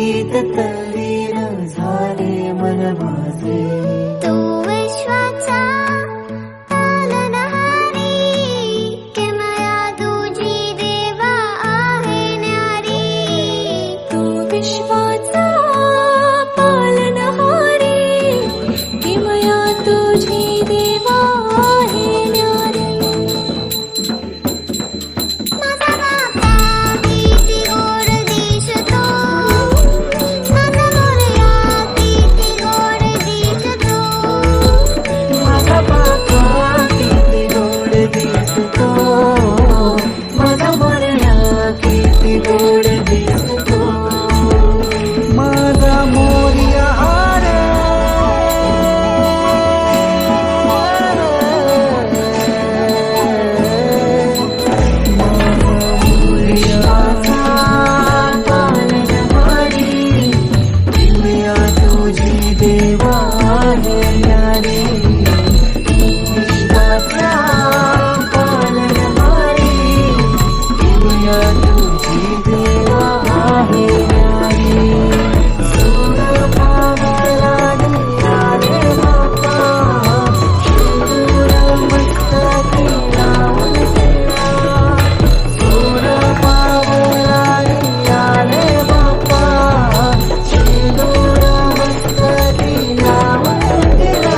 भक्तीत तल्लीन झाले मन माझे. तू विश्वाचा पालनहारी, किमया तुझी देवा आहे न्यारी. तू विश्वाचा पालनहारी, किमया तुझी देवा आहे न्यारी. माझा बाप्पा किती गोड दिसतो, माझा मोरया किती गोड दिसतो. माझा बाप्पा किती गोड दिसतो, माझा मोरया किती गोड दिसतो. माझा मोरया रे, मोरयाचा पालनहारी, किमया तुझी देवा आहे न्यारी. विश्वाचा पालनहारी, किमया तुझी देवा आहे न्यारी. सोड पावला निघाले बाप्पा, शिंदूर मस्तकी लावून दिला. सोड पावला निघाले बाप्पा, शिंदूर मस्तकी लावून दिला.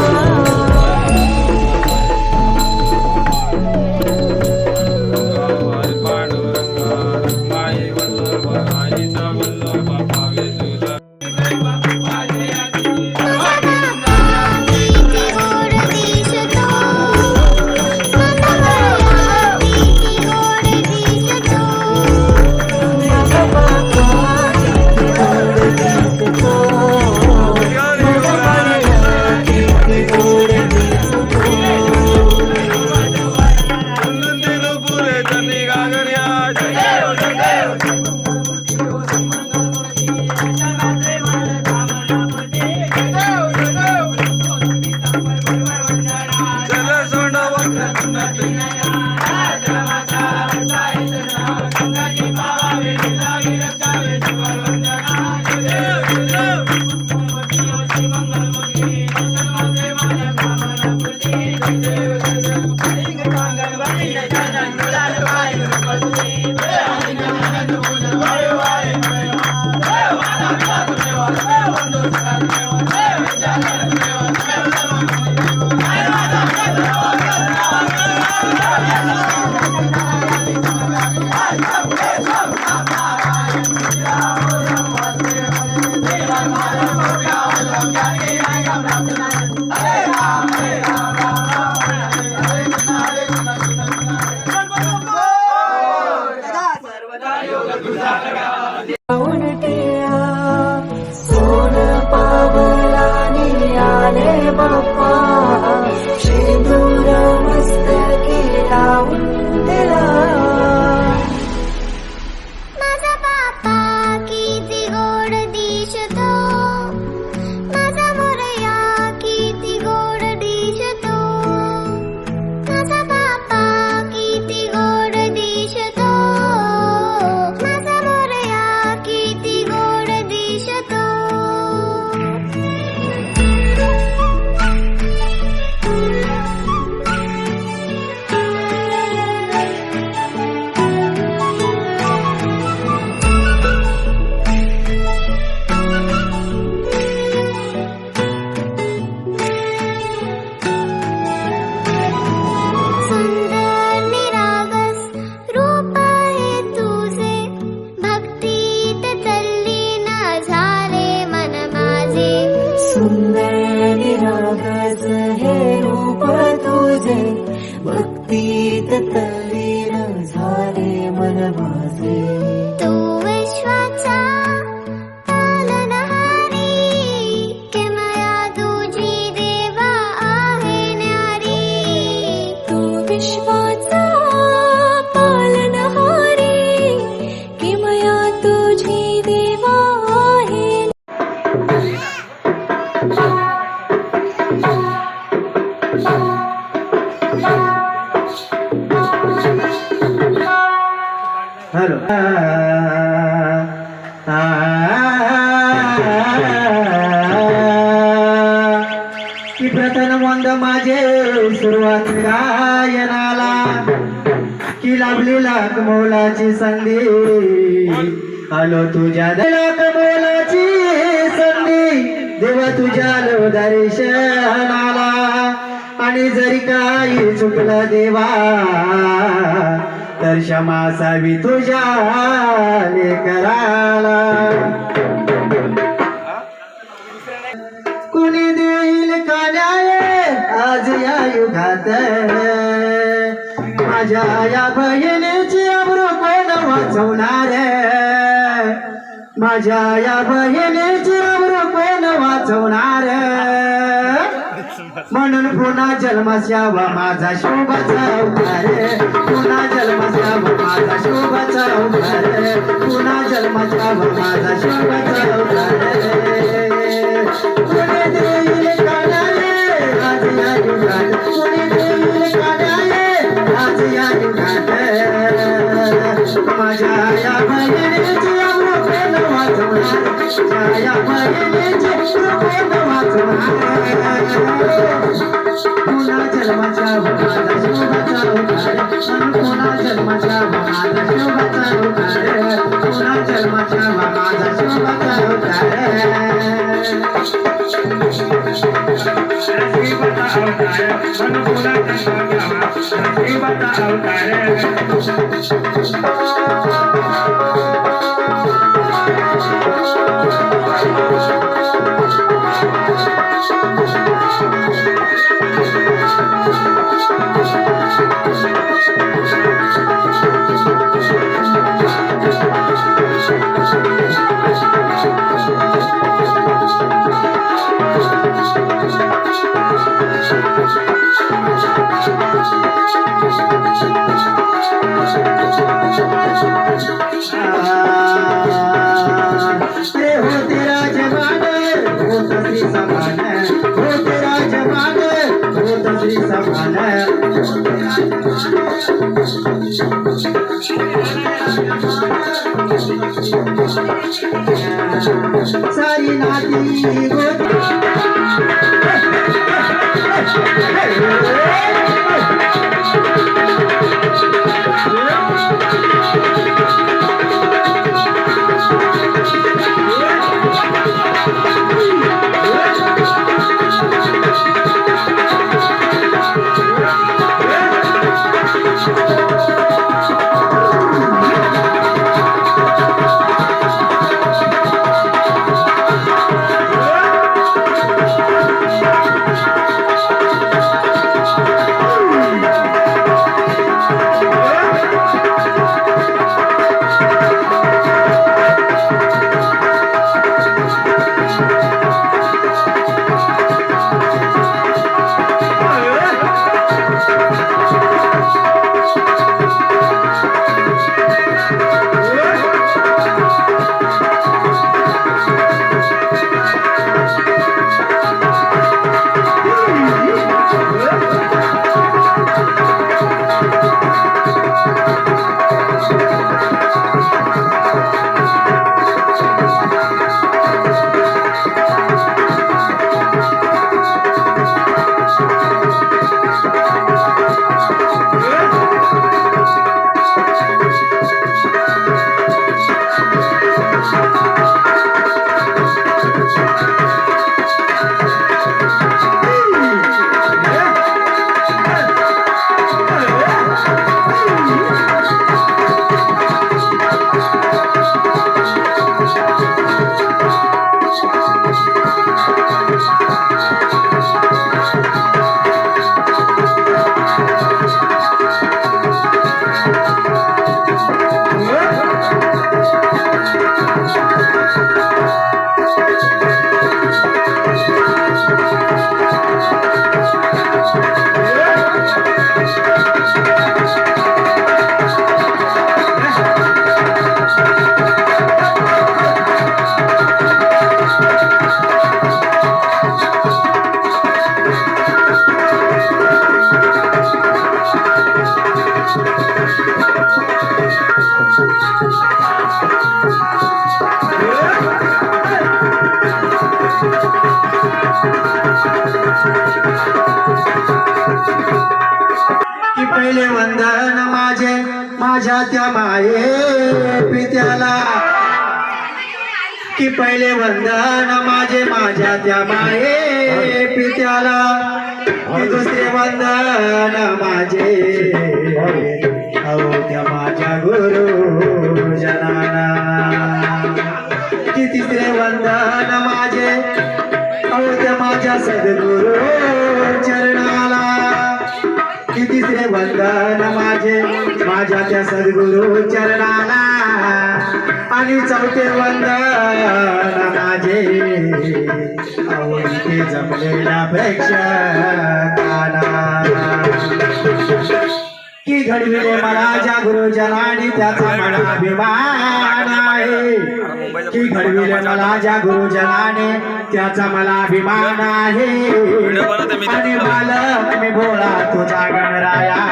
सोन पावला निघाले बाप्पा, शिंदूर मस्तकी लावून दिला. माझा बाप्पा किती गोड दिसतो, माझा मोरया किती गोड दिसतो. माझा बाप्पा किती गोड दिसतो, माझा मोरया किती गोड दिसतो. सुंदर निरागस रूप आहे तुझे, भक्तीत तल्लीन झाले मन माझे. सुंदर निरागस हे रूप तुझे, भक्तीत तल्लीन झाले मन माझे. तू विश्वाचा पालनहारी, किमया तुझी देवा आहे न्यारी. तू विश्वाचा पालनहारी, किमया तुझी देवा आहे. हॅलो लाभली लाख मोलाची संधी आलो तुझ्या लाख मोलाची संधी देवा तुझ्या लो दर्शनाला आणि जरी काही चुकलं देवा तर क्षमा असावी तुझ्या लेकराला कुणी देईल का न्याय आज या युगात माझ्या या बहिणीची अब्रू कोण वाचवणार माझ्या या बहिणीची अब्रू कोण वाचवणार म्हणून पुन्हा जन्मास यावा माझा शोभाचा अवतार पुन्हा जन्मास यावा माझा शोभाचा अवतार पुन्हा जन्मास यावा माझा शोभाचा अवतार कुणी देईल काढाले आज या युगात कुणी देईल काढाले आज या युगात माझ्या या बहिणीची अब्रू कोण वाचवणार माझ्या या बहिणीची अब्रू कोण वाचवणार पुन्हा जन्माचा माझा शोभाचा अवतार पुन्हा जन्माचा माझा शोभाचा अवतार पुन्हा जन्माचा माझा शोभाचा सारी नाती माझ्या त्या माये पित्याला की पहिले वंदन माझे माझ्या त्या माये पित्याला की दुसरे वंदन माझे अहो त्या माझ्या गुरुजनाला की तिसरे वंदन माझे अहो त्या माझ्या सद्गुरु चरणाला की तिसरे वंदन माझे माझ्या त्या सद्गुरु चरणाला आणि चौथे वंदन माझे अहो इथे जमलेला प्रेक्षकाला की घडविले मला ज्या गुरुजनाने त्याचा मला अभिमान आहे की घडविले मला ज्या गुरुजनाने त्याचा मला अभिमान आहे आणि बालक मी भोळा तुझा गणराया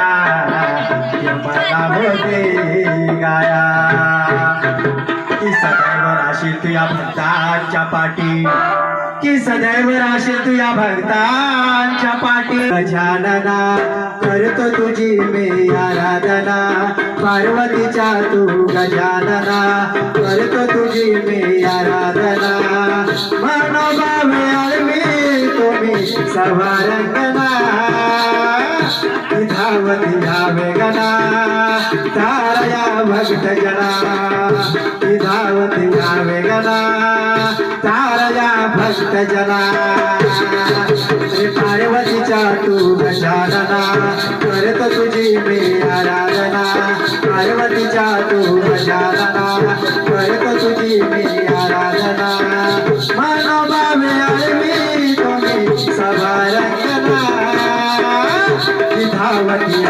मला होते गाया की सदैव राशील तुया भक्तांच्या पाठी की सदैव राशील तुया भक्तांच्या पाठी गजानना करतो तुझी मी आराधना पार्वतीच्या तू गजानना करतो तुझी मी आराधना मनोभावे आळवी तुम्ही सवारंगना धावती धावे गणा तारया भक्त जना धावती धावे गणा तारया भक्त जना पार्वतीच्या तू गजानना करत तुझी मी आराधना पार्वतीच्या तू गजानना करत तुझी मी आराधना मनोभावे आळवी तुम्ही सवारंगना धावती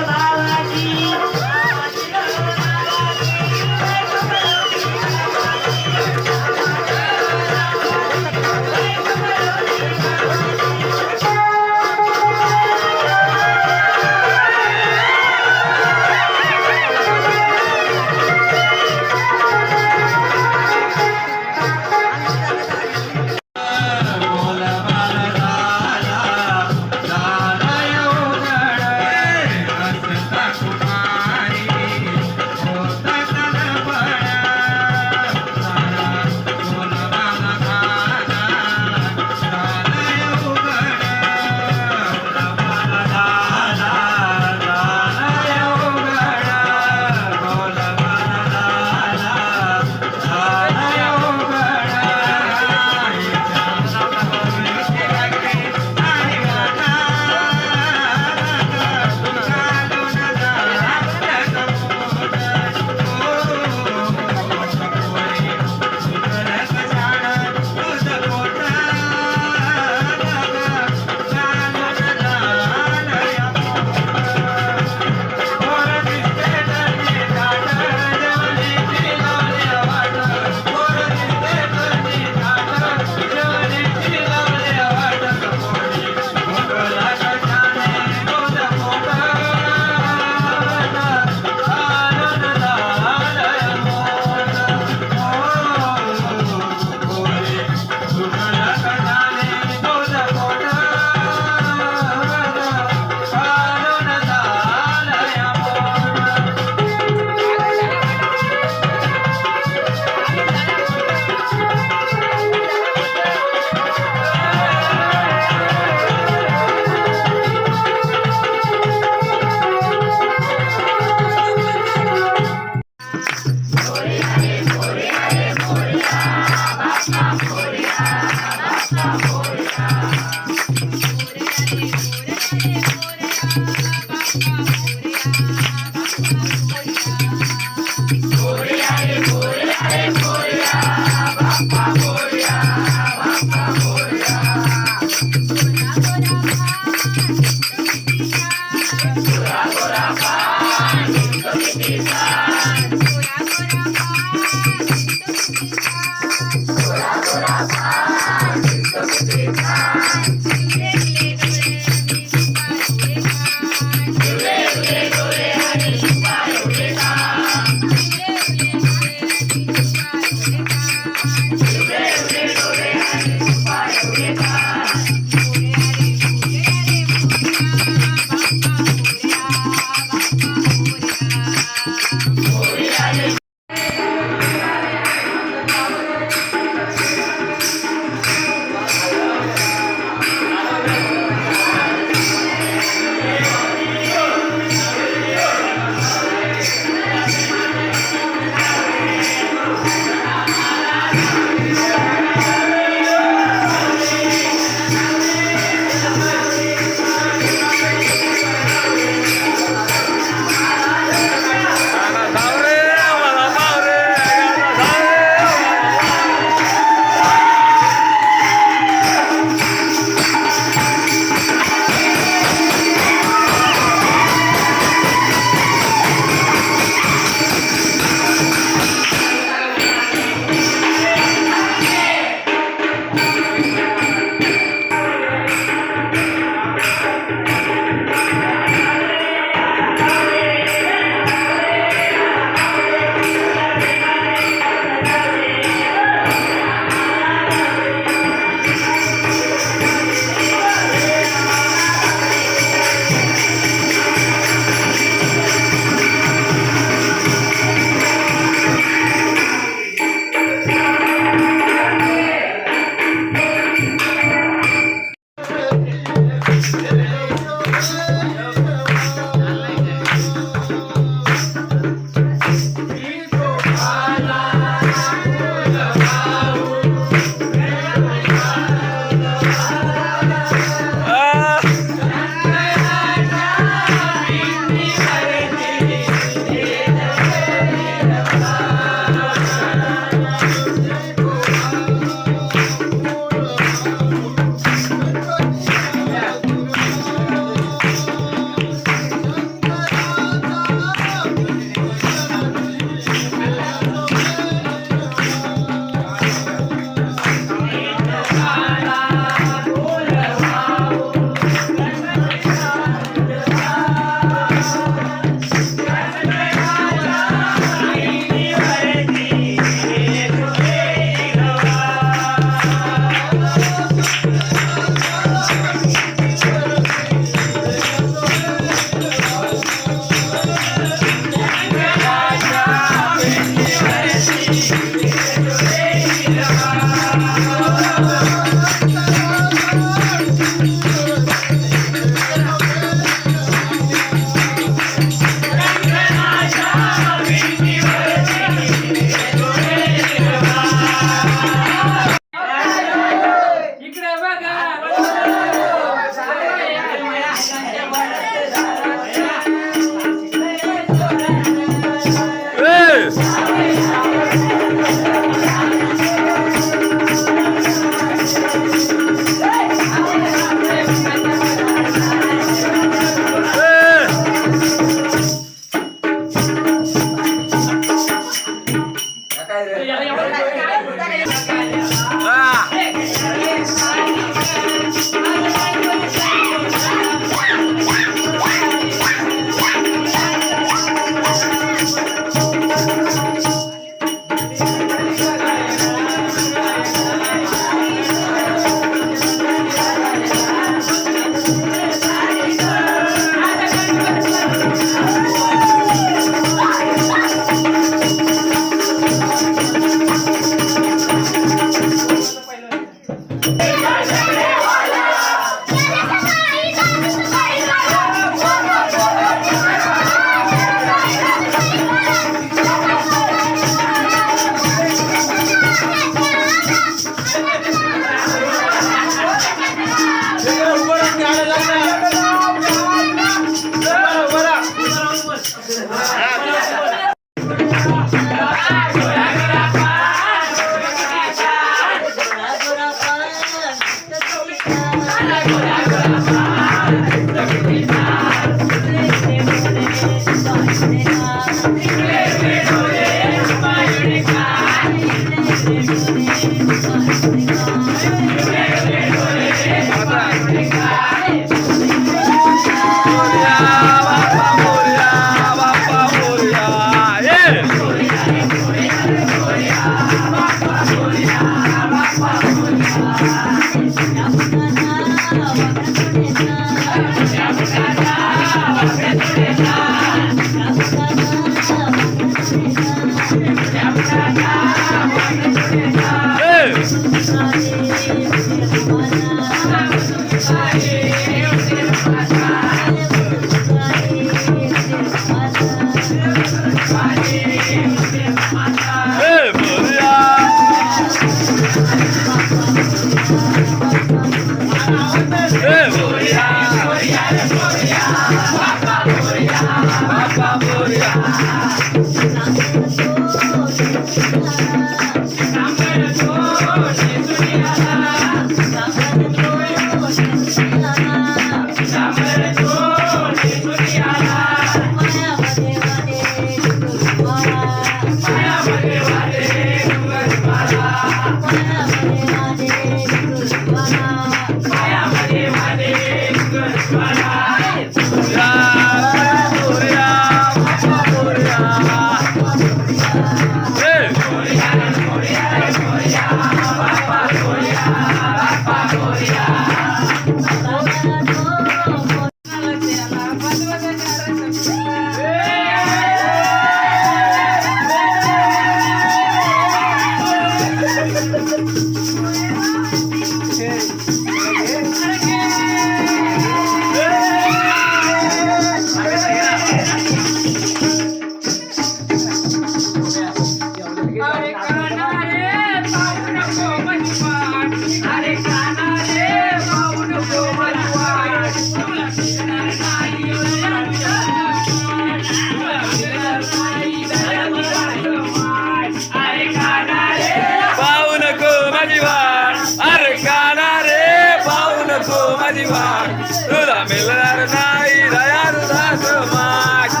तुला मिळणार नाही दया दुधाच माग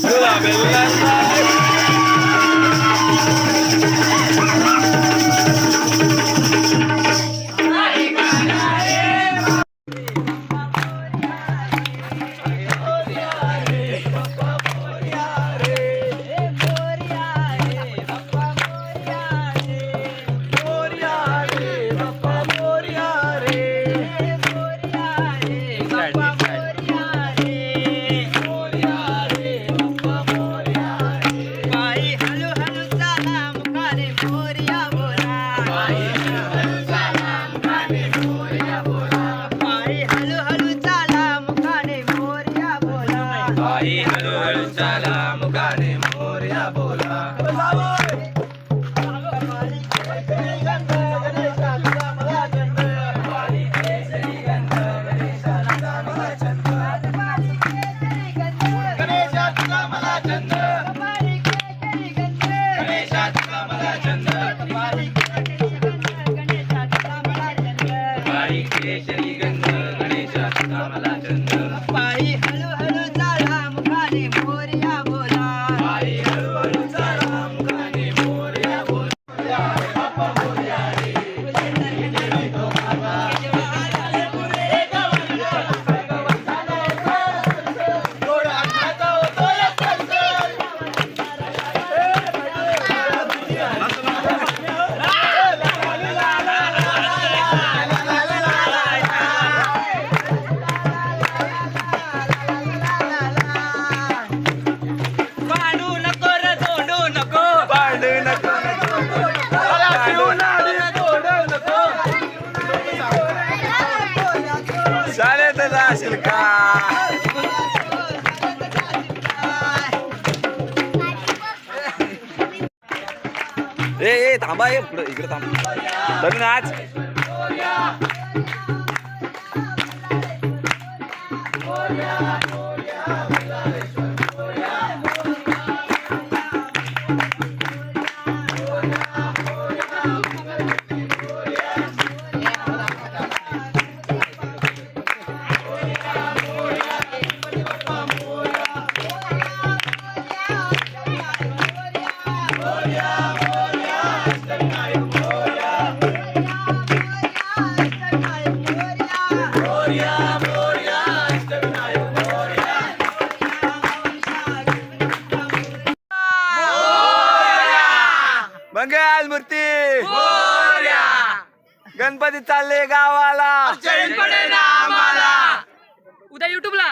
तुला मिळणार नाही शाळेत जाशील का ए थांबा इकडे थांब तरुण आज मंगल मूर्ती गणपती चालले गावाला उद्या युट्यूबला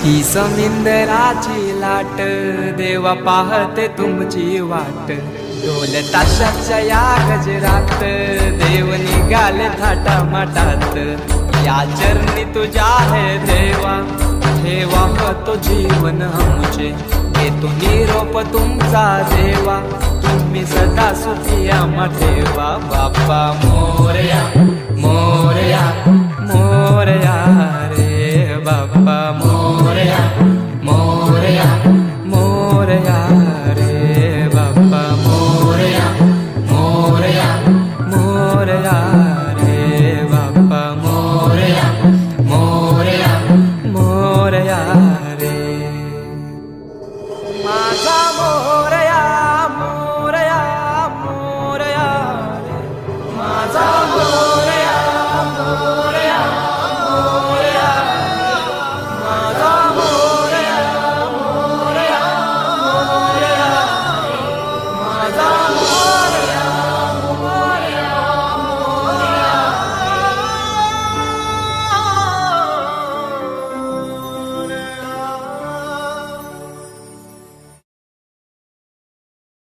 ही समिंदराची लाट देवा पाहते तुमची वाट ढोल ताशाच्या या गजरात देव निघाले थाटा माटात या चरणी तुझ्या है देवा ठेवा तो जीवन आमचे घेतो निरोप तुमचा देवा तुम्ही सदा सुखी आम्हा ठेवा बाप्पा मोरया